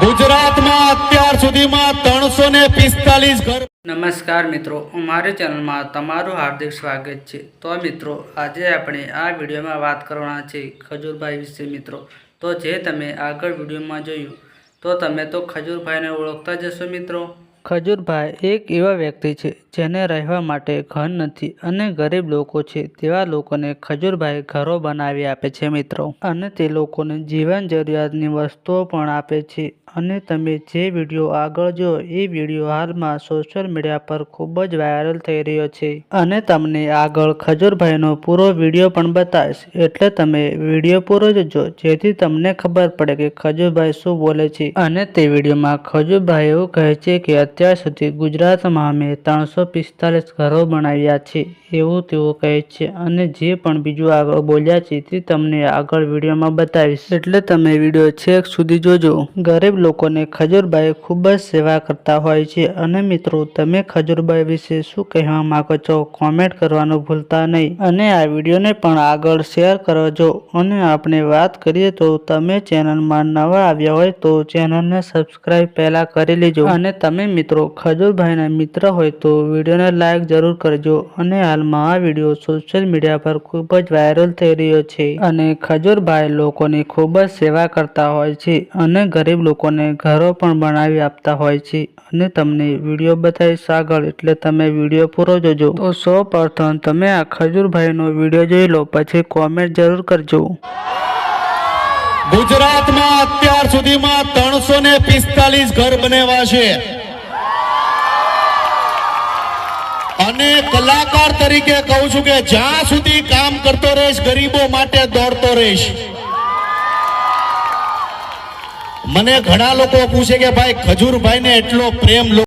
ગુજરાતમાં અત્યાર સુધીમાં 345 ઘર। નમસ્કાર મિત્રો, અમારી ચેનલમાં તમારું હાર્દિક સ્વાગત છે। તો મિત્રો, આજે આપણે આ વિડીયોમાં વાત કરવાના છે ખજૂરભાઈ વિશે મિત્રો। તો જે તમે આગળ વિડીયોમાં જોયું તો તમે તો ખજૂરભાઈને ઓળખતા જ હશો મિત્રો। ખજૂરભાઈ એક એવા વ્યક્તિ છે જેને રહેવા માટે ઘર નથી અને ગરીબ લોકો છે તેવા લોકોને ખજૂરભાઈ ઘરો બનાવી આપે છે મિત્રો, અને તે લોકોને જીવન જરૂરિયાતની વસ્તુઓ પણ આપે છે। અને તમે જે વિડીયો આગળ જો એ વિડીયો હાલમાં સોશિયલ મીડિયા પર ખૂબ જ વાયરલ થઈ રહ્યો છે, અને તમને આગળ ખજૂરભાઈનો પૂરો વિડીયો પણ બતાવીશ, એટલે તમે વિડીયો પૂરો જોજો જેથી તમને ખબર પડે કે ખજૂરભાઈ શું બોલે છે। અને તે વિડીયોમાં ખજૂરભાઈ એવું કહે છે કે અત્યાર સુધી ગુજરાતમાં અમે 345 ઘરો બનાવ્યા છે એવું તેઓ કહે છે, અને જે પણ બીજું આગળ બોલ્યા છે તે તમને આગળ વિડીયોમાં બતાવીશ, એટલે તમે વિડીયો છેક સુધી જોજો। ગરીબ લોકોને ખજૂરભાઈ ખૂબ જ સેવા કરતા હોય છે। અને મિત્રો, તમે ખજૂરભાઈ વિશે શું કહેવા માંગો છો કોમેન્ટ કરવાનું ભૂલતા નહીં, અને આ વિડીયોને પણ આગળ શેર કરજો। અને આપણે વાત કરીએ તો તમે ચેનલમાં નવા આવ્યા હોય તો ચેનલને સબસ્ક્રાઇબ પહેલા કરી લેજો, અને તમે મિત્રો ખજૂરભાઈના મિત્ર હોય તો વિડીયોને લાઈક જરૂર કરજો। અને હાલમાં આ વિડીયો સોશિયલ મીડિયા પર ખૂબ જ વાયરલ થઈ રહ્યો છે, અને ખજૂરભાઈ લોકોની ખૂબ જ સેવા કરતા હોય છે અને ગરીબ લોકોને ઘરો પણ બનાવી આપતા હોય છે, અને તમને વિડીયો બતાવીશ આગળ, એટલે તમે વિડીયો પૂરો જોજો। તો સૌ પ્રથમ તમે આ ખજૂરભાઈનો વિડીયો જોઈ લો, પછી કોમેન્ટ જરૂર કરજો। ગુજરાતમાં અત્યાર સુધીમાં 345 ઘર બનેવા છે, અને કલાકાર તરીકે કહું છું કે જ્યાં સુધી કામ કરતો રહીશ, ગરીબો માટે દોડતો રહીશ। મને ઘણા લોકો પૂછે કે ભાઈ ખજૂરભાઈને એટલો પ્રેમ